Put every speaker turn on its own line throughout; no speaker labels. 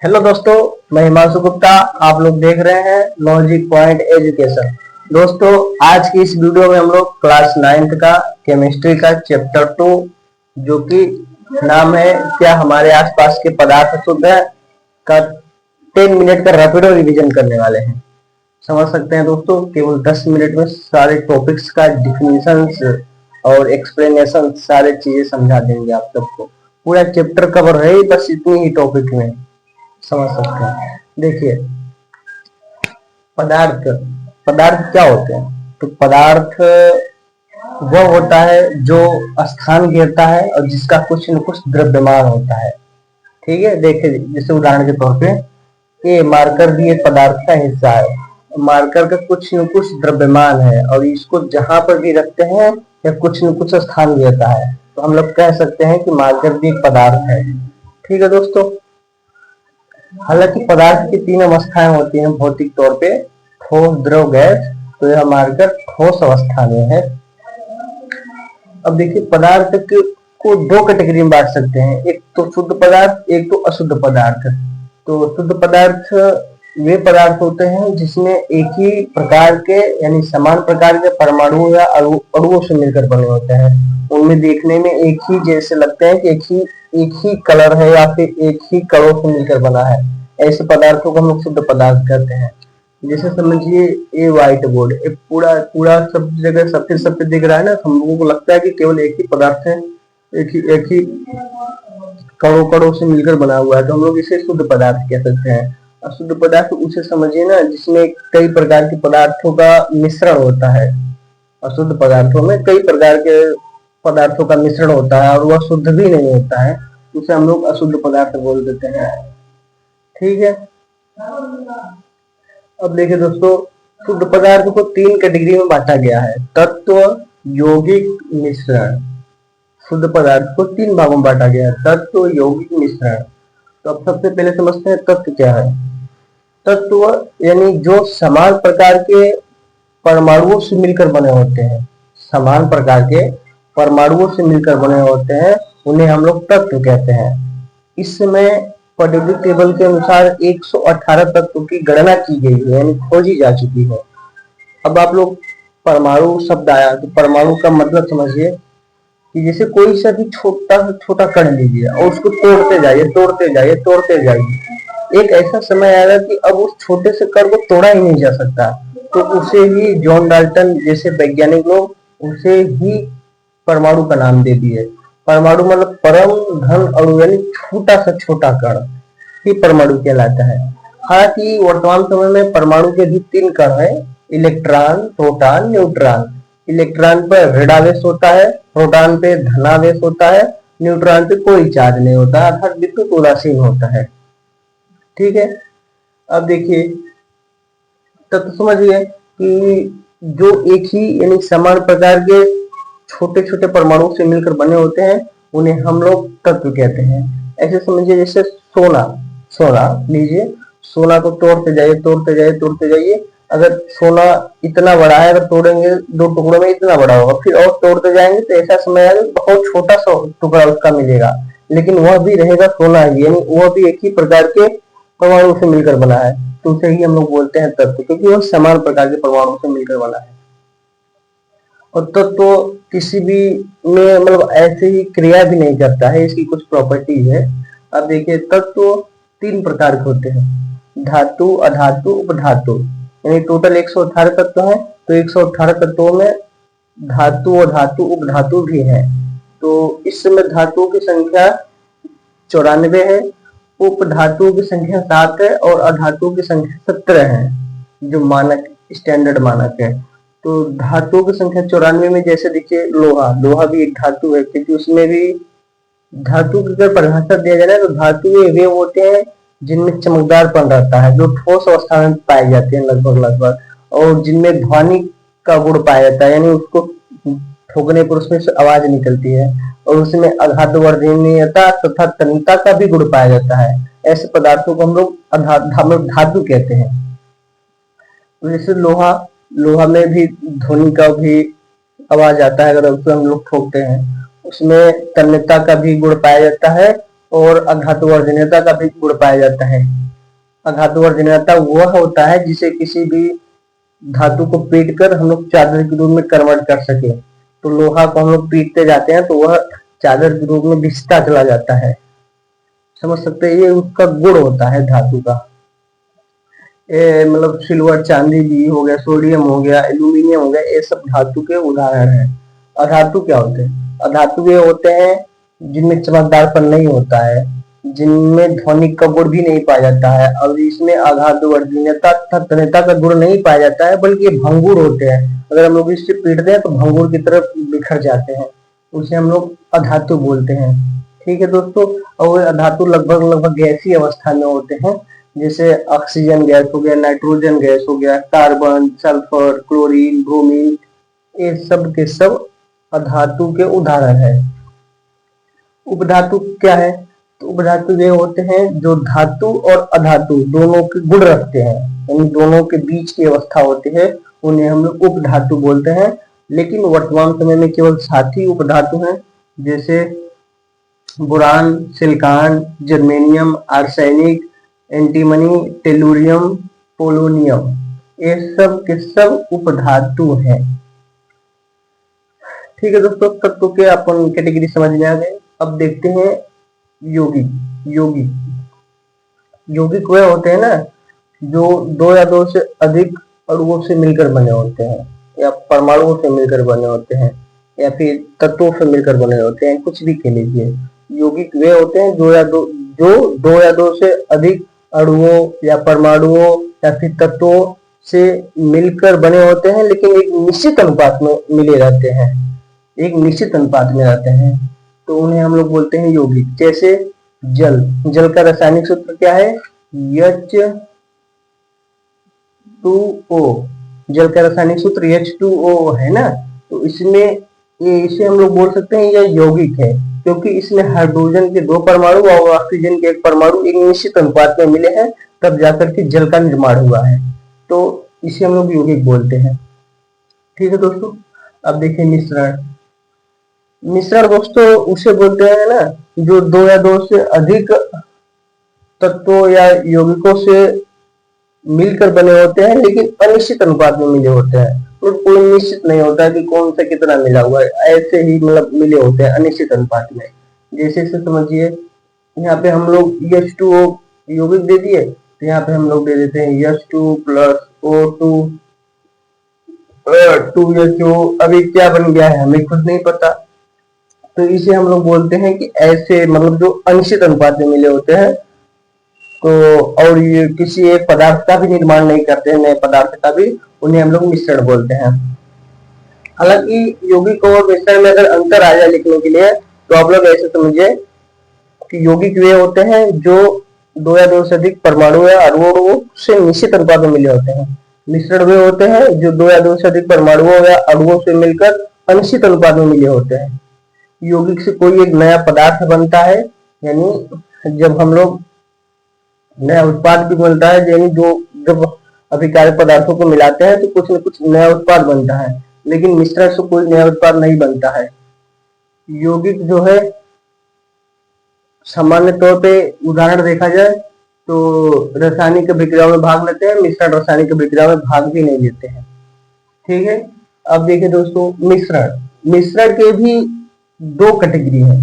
Hello दोस्तों, मैं हिमांशु गुप्ता। आप लोग देख रहे हैं लॉजिक पॉइंट एजुकेशन। दोस्तों, आज की इस वीडियो में हम लोग क्लास 9th का केमिस्ट्री का चैप्टर 2 जो कि नाम है क्या हमारे आसपास के पदार्थ शुद्ध है का 10 मिनट का रैपिडो रिवीजन करने वाले हैं। समझ सकते हैं दोस्तों, केवल 10 मिनट में सारे टॉपिक्स का डिफिनीशंस और एक्सप्लेनेशन सारे चीजें समझा देंगे आप सबको। पूरा चैप्टर कवर है ही बस इतनी ही टॉपिक में, समझ सकते हैं। देखिए, पदार्थ पदार्थ क्या होते हैं? तो पदार्थ वह होता है जो स्थान घेरता है और जिसका कुछ न कुछ द्रव्यमान होता है। ठीक है, देखिए जैसे उदाहरण के तौर पे ये मार्कर भी एक पदार्थ का हिस्सा है। मार्कर का कुछ न कुछ द्रव्यमान है और इसको जहां पर भी रखते हैं या कुछ न कुछ स्थान घेरता है, तो हम लोग कह सकते हैं कि मार्कर भी एक पदार्थ है। ठीक है दोस्तों, हालांकि पदार्थ की 3 अवस्थाएं होती हैं भौतिक तौर पे, ठोस, द्रव, गैस। तो यह मार्कर ठोस अवस्था में है। अब देखिए, पदार्थ को 2 कैटेगरी में बांट सकते हैं, एक तो शुद्ध पदार्थ, एक तो अशुद्ध पदार्थ। तो शुद्ध पदार्थ वे पदार्थ होते हैं जिसमें एक ही प्रकार के यानी समान प्रकार के परमाणु या अणुओं से मिलकर बने होते हैं। उनमें देखने में एक ही जैसे लगते हैं कि एक ही कलर है या फिर एक ही कणों से मिलकर बना है। ऐसे पदार्थों को हम लोग शुद्ध पदार्थ कहते हैं। जैसे समझिए, ये व्हाइट बोर्ड, ये पूरा पूरा सब जगह सफेद सफेद दिख रहा है ना, हम लोगों को लगता है कि केवल एक ही पदार्थ है, एक ही कणों कणों से मिलकर बना हुआ है, तो हम लोग इसे शुद्ध पदार्थ कह सकते हैं। अशुद्ध पदार्थ उसे समझिए ना जिसमें कई प्रकार के पदार्थों का मिश्रण होता है। अशुद्ध पदार्थों में कई प्रकार के पदार्थों का मिश्रण होता है और वह शुद्ध भी नहीं होता है, उसे हम लोग अशुद्ध पदार्थ बोल देते हैं। ठीक है, अब देखिए दोस्तों, शुद्ध पदार्थ को 3 कैटेगरी में बांटा गया है, तत्व, यौगिक, मिश्रण। शुद्ध पदार्थ को 3 भागों में बांटा गया है, तत्व, यौगिक, मिश्रण। तो अब सबसे पहले समझते हैं तत्व क्या है। तत्व यानी जो समान प्रकार के परमाणुओं से मिलकर बने होते हैं, समान प्रकार के परमाणुओं से मिलकर बने होते हैं, उन्हें हम लोग तत्व कहते हैं। इस समय पीरियोडिक टेबल के अनुसार 118 तत्वों की गणना की गई है यानी खोजी जा चुकी है। अब आप लोग परमाणु शब्द आया तो परमाणु का मतलब समझिए कि जैसे कोई सा भी छोटा छोटा कण लीजिए और उसको तोड़ते जाइए तोड़ते जाइए तोड़ते जाइए, एक ऐसा समय आएगा कि अब उस छोटे से कण को तोड़ा ही नहीं जा सकता। तो उसे ही जॉन डाल्टन जैसे वैज्ञानिक लोग उसे ही परमाणु का नाम दे दिए। परमाणु मतलब परम धन अणु यानी छोटा सा छोटा कण ही परमाणु कहलाता है। हालांकि वर्तमान समय में परमाणु के भी 3 कण हैं, इलेक्ट्रॉन, प्रोटॉन, न्यूट्रॉन। इलेक्ट्रॉन पर ऋणावेश होता है, प्रोटॉन पे धनावेश होता है, न्यूट्रॉन पे कोई चार्ज नहीं होता अर्थात विद्युत उदासीन होता है। ठीक है, अब देखिए तत्व समझिए कि जो एक ही यानी समान प्रकार के छोटे छोटे परमाणु से मिलकर बने होते हैं उन्हें हम लोग तत्व कहते हैं। ऐसे समझिए जैसे सोना, सोना लीजिए, सोना को तोड़ते जाइए तोड़ते जाइए तोड़ते जाइए, अगर सोना इतना बड़ा है, अगर तोड़ेंगे 2 टुकड़ों में इतना बड़ा होगा, फिर और तोड़ते जाएंगे तो ऐसा समय आएगा बहुत छोटा सा टुकड़ा उसका मिलेगा, लेकिन वह भी रहेगा सोना ही, यानी वह भी एक ही प्रकार के परमाणु से मिलकर बना है। तो उसे ही हम लोग बोलते हैं तत्व, क्योंकि वह समान प्रकार के परमाणु से मिलकर बना है। और तत्व किसी भी में मतलब ऐसे ही क्रिया भी नहीं करता है, इसकी कुछ प्रॉपर्टी है। अब देखिए, तत्व 3 प्रकार के होते हैं, धातु, अधातु, उपधातु। यानी टोटल 118 तत्व हैं, तो 118 तत्वों में धातु, अधातु, उपधातु भी है। तो इस समय धातुओं की संख्या 94 है, उपधातुओं की संख्या 7 है और अधातुओं की संख्या 17 है, जो मानक स्टैंडर्ड मानक है। तो धातुओं की संख्या 94 में जैसे देखिए लोहा, लोहा भी एक धातु है, क्योंकि उसमें भी धातु की अगर परिभाषा दिया जाए ना तो धातु वे होते हैं जिनमें चमकदारपन रहता है, जो ठोस अवस्था में पाए जाते हैं लगभग लगभग, और जिनमें ध्वनि का गुण पाया जाता है, यानी उसको ठोकने पर उसमें से आवाज निकलती है, और उसमें आघातवर्धनीयता तथा तन्यता का भी गुण पाया जाता है। ऐसे पदार्थों को हम लोग धातु कहते हैं। जैसे लोहा, लोहा में भी ध्वनि का भी आवाज आता है अगर उसको हम लोग ठोकते हैं, उसमें तन्यता का भी गुण पाया जाता है और अधातुवर्जनीयता का भी गुण पाया जाता है। अधातुवर्जनीयता वह होता है जिसे किसी भी धातु को पीट कर हम लोग चादर के रूप में कन्वर्ट कर सके। तो लोहा को हम लोग पीटते जाते हैं तो वह चादर के रूप में घिसता चला जाता है। समझ सकते हैं, ये उसका गुण होता है धातु का। मतलब सिल्वर चांदी भी हो गया, सोडियम हो गया, एल्यूमिनियम हो गया, ये सब धातु के उदाहरण हैं। अधातु क्या होते हैं? अधातु ये होते हैं जिनमें चमकदारपन नहीं होता है, जिनमें ध्वनिक का गुण भी नहीं पाया जाता है, और इसमें अधातुवर्जनीयता तथा तन्यता का गुण नहीं पाया जाता है, बल्कि ये भंगुर होते हैं। अगर हम लोग इससे पीटते हैं तो भंगुर की तरफ बिखर जाते हैं, उसे हम लोग अधातु बोलते हैं। ठीक है दोस्तों, और अधातु लगभग लगभग गैसीय अवस्था में होते हैं, जैसे ऑक्सीजन गैस हो गया, नाइट्रोजन गैस हो गया, कार्बन, सल्फर, क्लोरीन, ब्रोमीन, ये सब के सब अधातु के उदाहरण है। उपधातु क्या है? तो उपधातु वे होते हैं जो धातु और अधातु दोनों के गुण रखते हैं, यानी दोनों के बीच की अवस्था होती है, उन्हें हम लोग उपधातु बोलते हैं। लेकिन वर्तमान समय में केवल 7 ही उपधातु हैं, जैसे boron, silicon, germanium, arsenic, antimony, tellurium, polonium, ये सब के सब उपधातु हैं। ठीक है दोस्तों, तत्व के अपन कैटेगरी समझ में आ गए। अब देखते हैं यौगिक। यौगिक यौगिक वे होते हैं ना जो 2 या 2 से अधिक अणुओं से मिलकर बने होते हैं, या परमाणुओं से मिलकर बने होते हैं, या फिर तत्वों से मिलकर बने होते हैं, कुछ भी कह लीजिए। यौगिक वे होते हैं जो 2 या 2 से अधिक अणुओं या परमाणुओं या फिर तत्वों से मिलकर बने होते हैं, लेकिन एक निश्चित अनुपात में मिले रहते हैं, एक निश्चित अनुपात में रहते हैं, तो उन्हें हम लोग बोलते हैं यौगिक। जैसे जल, जल का रासायनिक सूत्र क्या है? H2O। जल का रासायनिक सूत्र H2O है ना, तो इसमें इसे हम लोग बोल सकते हैं यह यौगिक है, क्योंकि इसमें हाइड्रोजन के 2 परमाणु और ऑक्सीजन के 1 परमाणु एक निश्चित अनुपात में मिले हैं, तब जाकर के जल का निर्माण हुआ है, तो इसे हम लोग यौगिक बोलते हैं। ठीक है दोस्तों, अब देखिए मिश्रण। मिश्रण दोस्तों उसे बोलते हैं ना जो 2 या 2 से अधिक तत्वों या यौगिकों से मिलकर बने होते हैं, लेकिन अनिश्चित अनुपात में मिले होते हैं। तो कोई निश्चित नहीं होता है कि कौन सा कितना मिला हुआ है, ऐसे ही मतलब मिले होते हैं अनिश्चित अनुपात में। जैसे से समझिए, यहाँ पे हम लोग H2O यौगिक दे दिए, तो यहाँ पे हम लोग दे देते हैं H2 + O2 2HO। अभी क्या बन गया है हमें खुद नहीं पता, तो इसे हम लोग बोलते हैं कि ऐसे मतलब जो अनिश्चित अनुपात में मिले होते हैं, तो और ये किसी एक पदार्थ का भी निर्माण नहीं करते हैं, नए पदार्थ का भी, उन्हें हम लोग मिश्रण बोलते हैं। हालांकि यौगिक और मिश्रण में अगर अंतर आ जाए लिखने के लिए, तो आप लोग ऐसे समझिए कि यौगिक वे होते हैं जो 2 या 2 से अधिक परमाणु या अणुओं से निश्चित अनुपात में मिले होते हैं। मिश्रण वे होते हैं जो 2 या 2 से अधिक परमाणुओं या अणुओं से मिलकर अनिश्चित अनुपात में मिले होते हैं। यौगिक से कोई एक नया पदार्थ बनता है, यानी जब हम लोग नया उत्पाद भी बनता है, यानी जो जब अभिकारक पदार्थों को मिलाते हैं तो कुछ न कुछ नया उत्पाद बनता है, लेकिन मिश्रण से कोई नया उत्पाद नहीं बनता है। यौगिक जो है सामान्य तौर पे उदाहरण देखा जाए तो रासायनिक अभिक्रियाओं में भाग लेते हैं, मिश्रण रासायनिक अभिक्रियाओं में भाग भी नहीं लेते हैं। ठीक है, अब देखिए दोस्तों मिश्रण। मिश्रण के भी 2 कैटेगरी है,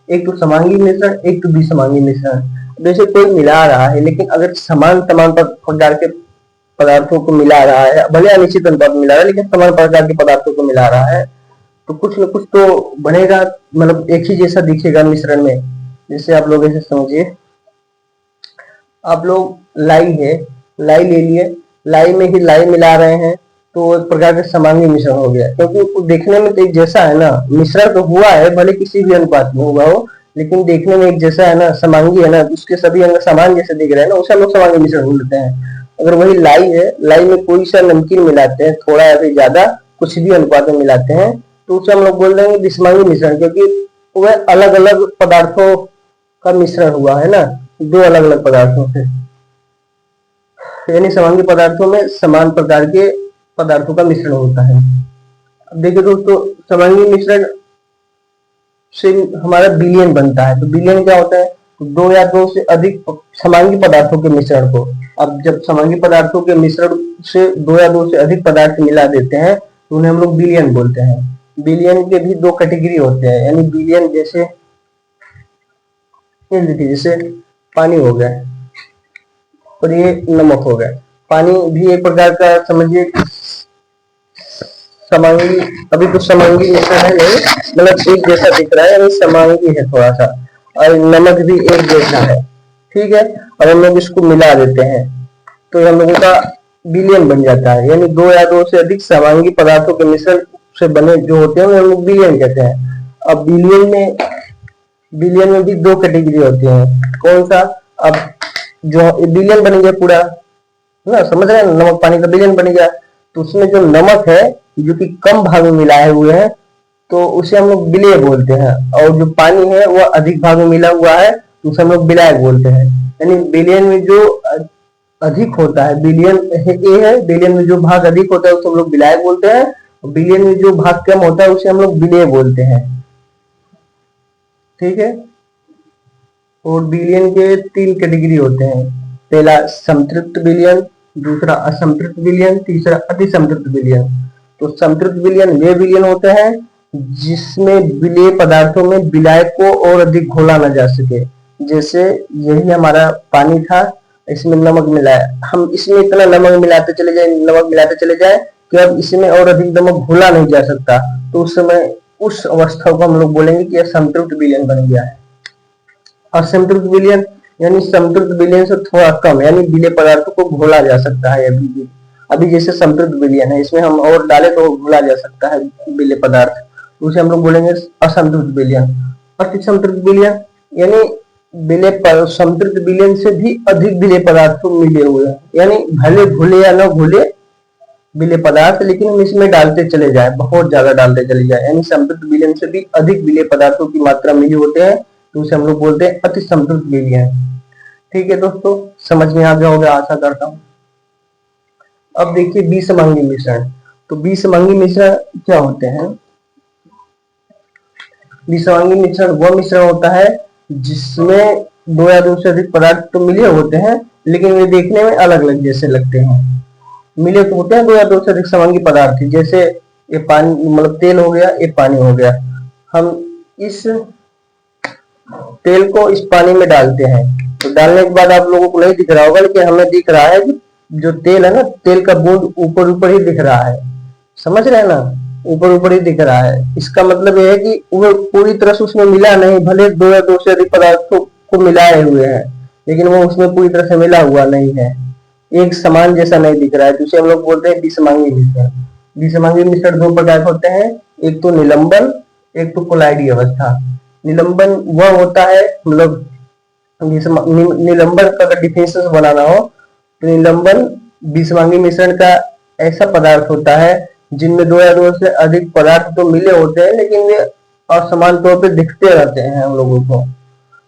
एक तो समांगी मिश्रण, एक तो विसमांगी मिश्रण। जैसे कोई मिला रहा है, लेकिन अगर समान प्रकार के पदार्थों को मिला रहा है, भले अनिश्चित अनुपात में मिला रहा है, लेकिन समान प्रकार के पदार्थों को मिला रहा है, तो कुछ न कुछ तो बनेगा, मतलब एक ही जैसा दिखेगा मिश्रण में। जैसे आप लोग ऐसे समझिए, आप लोग लाई है, लाई ले लिए, लाई में ही लाई मिला रहे हैं, तो एक प्रकार का समांगी मिश्रण हो गया, क्योंकि देखने में तो एक जैसा है ना, मिश्रण तो हुआ है भले किसी भी अनुपात में हुआ हो, लेकिन देखने में एक जैसा है ना, समांगी है ना, उसके सभी अंग समान जैसे दिख रहे हैं ना, उसे हम लोग समांगी मिश्रण बोलते हैं। अगर वही लाई है, लाई में कोई सा नमकीन मिलाते हैं, थोड़ा या फिर ज्यादा कुछ भी अनुपात में मिलाते हैं, तो उसे हम लोग बोल देंगे विसमांगी मिश्रण, क्योंकि वह अलग अलग पदार्थों का मिश्रण हुआ है ना, 2 अलग अलग पदार्थों से। यानी समांगी पदार्थों में समान प्रकार के पदार्थों का मिश्रण होता है। अब देखिए दोस्तों, समांगी मिश्रण से हमारा विलयन बनता है। तो विलयन क्या होता है? तो दो या दो से अधिक समांगी पदार्थों के मिश्रण को, अब जब समांगी पदार्थों के मिश्रण से दो या दो से अधिक पदार्थ मिला देते हैं तो उन्हें हम लोग विलयन बोलते हैं। विलयन के भी दो कैटेगरी होते हैं, यानी विलयन जैसे जैसे पानी हो गया और ये नमक हो गया। पानी भी एक प्रकार का समझिए समांगी, अभी तो समांगी मिश्रण है नहीं, मतलब एक जैसा दिख रहा है, यानी समांगी है थोड़ा सा, और नमक भी एक जैसा है, ठीक है। और हम लोग इसको मिला देते हैं तो हम लोगों का विलयन बन जाता है, यानी दो या दो से अधिक समांगी पदार्थों के मिश्रण से बने जो होते हैं हम लोग विलयन कहते हैं। अब विलयन में भी दो कैटेगरी होती है, कौन सा, अब जो विलयन बन गया पूरा ना, समझ रहे हैं, नमक पानी का विलयन बन गया, तो उसमें जो नमक है जो कि कम भाग में मिलाए हुए हैं तो उसे हम लोग विलेय बोलते हैं, और जो पानी है वह अधिक भाग में मिला हुआ है तो उसे हम लोग विलायक बोलते हैं। यानी विलयन में जो अधिक होता है, विलयन ए है, विलयन में जो भाग अधिक होता है उसे हम लोग विलायक बोलते हैं, और विलयन में जो भाग कम होता है उसे हम लोग विलेय बोलते हैं, ठीक है। और विलयन के तीन कैटेगरी होते हैं, पहला संतृप्त विलयन, दूसरा असंतृप्त विलयन, तीसरा अतिसंतृप्त विलयन। तो संतृप्त विलयन वे विलयन होते हैं जिसमें विलेय पदार्थों में विलायक को और अधिक घोला न जा सके, जैसे यही हमारा पानी था, इसमें नमक मिला है, हम इसमें इतना नमक मिलाते चले जाए कि अब इसमें और अधिक नमक घोला नहीं जा सकता, तो उस समय उस अवस्था को हम लोग बोलेंगे कि यह संतृप्त विलयन बन गया है। असंतृप्त विलयन यानी संतृप्त विलयन से थोड़ा कम, यानी विलेय पदार्थों को घोला जा सकता है अभी जैसे संतृप्त विलयन है, इसमें हम और डाले तो घोला जा सकता है विलेय पदार्थ, तो उसे हम लोग बोलेंगे असंतृप्त विलयन। अतिसंतृप्त विलयन यानी संतृप्त विलयन से भी अधिक विलेय पदार्थ मिले हुए हैं, यानी भले घुले या न घुले विलेय पदार्थ, लेकिन हम इसमें डालते चले जाए, बहुत ज्यादा डालते चले जाए, यानी संतृप्त विलयन से भी अधिक विलेय पदार्थों की मात्रा मिली होते हैं तो उसे हम लोग बोलते हैं अति संतृप्त विलयन। ठीक है दोस्तों, समझ में आ गया होगा आशा करता हूँ। अब देखिए बीसमांगी मिश्रण, तो बीसमांगी मिश्रण क्या होते हैं। बीसमांगी मिश्रण वह मिश्रण होता है जिसमें दो या दो से अधिक पदार्थ तो मिले होते हैं लेकिन वे देखने में अलग अलग जैसे लगते हैं। मिले तो होते हैं दो या दो से अधिक समांगी पदार्थ, जैसे ये पानी मतलब तेल हो गया, ये पानी हो गया, हम इस तेल को इस पानी में डालते हैं, तो डालने के बाद आप लोगों को नहीं दिख रहा होगा लेकिन हमें दिख रहा है कि जो तेल है ना, तेल का बूंद ऊपर ऊपर ही दिख रहा है, समझ रहे हैं ना, ऊपर ऊपर ही दिख रहा है। इसका मतलब यह है कि वो पूरी तरह से उसमें मिला नहीं, भले दो या दो से अधिक पदार्थों को मिलाए हुए हैं लेकिन वो उसमें पूरी तरह से मिला हुआ नहीं है, एक समान जैसा नहीं दिख रहा है, तो उसे हम लोग बोलते हैं बीसमांगी मिश्रण। बीसमांगी मिश्रण दो प्रकार के होते हैं, एक तो निलंबन, एक तो कोलाइडी अवस्था। निलंबन वह होता है, मतलब निलंबन का अगर डिफिनेशन बनाना हो तो निलंबन बीसमांगी मिश्रण का ऐसा पदार्थ होता है जिनमें दो या दो से अधिक पदार्थ तो मिले होते हैं लेकिन वे असमान तौर पे दिखते रहते हैं हम लोगों को।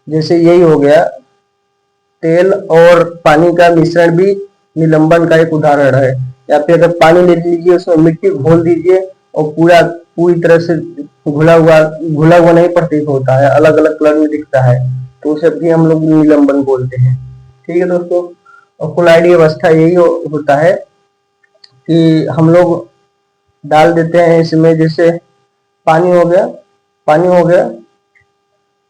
जैसे यही हो गया, तेल और पानी का मिश्रण भी निलंबन का एक उदाहरण है। या फिर अगर पानी ले लीजिए, उसमें मिट्टी घोल दीजिए और पूरी तरह से घुला हुआ नहीं प्रतीत होता है, अलग अलग कलर में दिखता है, तो उसे भी हम लोग निलंबन बोलते हैं। ठीक है दोस्तों, और कोलाइडी अवस्था यही होता है कि हम लोग डाल देते हैं इसमें, जैसे पानी हो गया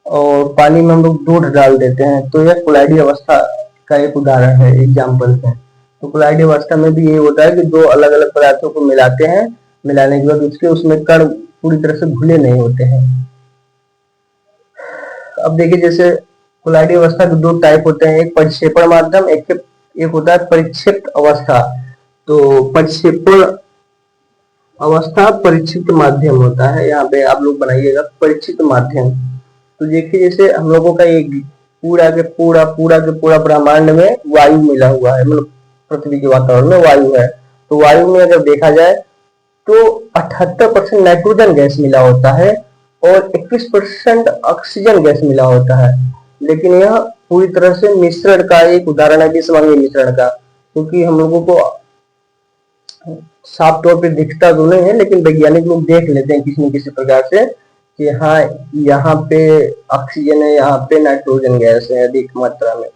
और पानी में हम लोग दूध डाल देते हैं, तो यह कोलाइडी अवस्था का एक उदाहरण है, एग्जाम्पल है। तो कोलाइडी अवस्था में भी ये होता है कि दो अलग अलग पदार्थों को मिलाते हैं, मिलाने के बाद उसमें कण पूरी तरह से घुले नहीं होते हैं। अब देखिए, जैसे कोलाइडी अवस्था के दो टाइप होते हैं, एक परिक्षेपण माध्यम, एक होता है परिक्षिप्त अवस्था। तो परिक्षेपण अवस्था परिक्षिप्त माध्यम होता है, यहाँ पे आप लोग बनाइएगा परिक्षिप्त माध्यम। तो देखिए, जैसे हम लोगों का एक पूरा के पूरा ब्रह्मांड में वायु मिला हुआ है, मतलब पृथ्वी के वातावरण में वायु है, तो वायु में अगर देखा जाए तो 78% नाइट्रोजन गैस मिला होता है और 21% ऑक्सीजन गैस मिला होता है, लेकिन यह पूरी तरह से मिश्रण का एक उदाहरण है, बीसमांगी मिश्रण का, क्योंकि हम लोगों को साफ तौर पे दिखता तो नहीं है लेकिन वैज्ञानिक लोग देख लेते हैं किसी न किसी प्रकार से कि हाँ यहाँ पे ऑक्सीजन है, यहाँ पे नाइट्रोजन गैस है अधिक मात्रा में,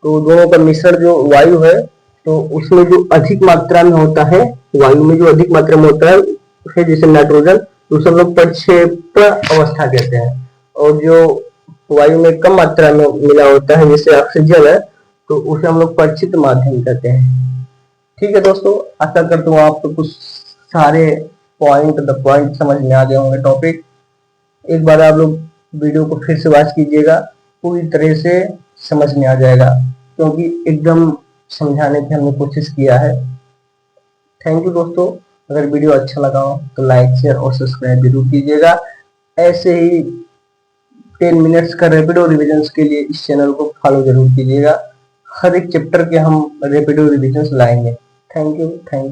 तो दोनों का मिश्रण जो वायु है, तो उसमें जो अधिक मात्रा में होता है, वायु में जो अधिक मात्रा में होता है जैसे नाइट्रोजन, तो उसे हम लोग प्रक्षेप अवस्था कहते हैं। और जो वायु में कम मात्रा में मिला होता है जैसे ऑक्सीजन है, तो उसे हम लोग परिचित माध्यम कहते हैं। ठीक है दोस्तों, आशा करता हूँ आपको कुछ सारे पॉइंट समझ में आ गए होंगे टॉपिक। एक बार आप लोग वीडियो को फिर से वॉच कीजिएगा, पूरी तरह से समझ में आ जाएगा, क्योंकि एकदम समझाने की हमने कोशिश किया है। थैंक यू दोस्तों। अगर वीडियो अच्छा लगा हो तो लाइक शेयर और सब्सक्राइब जरूर कीजिएगा। ऐसे ही 10 मिनट्स का रैपिडो रिविजन्स के लिए इस चैनल को फॉलो जरूर कीजिएगा। हर एक चैप्टर के हम रैपिडो रिविजन्स लाएंगे। Thank you.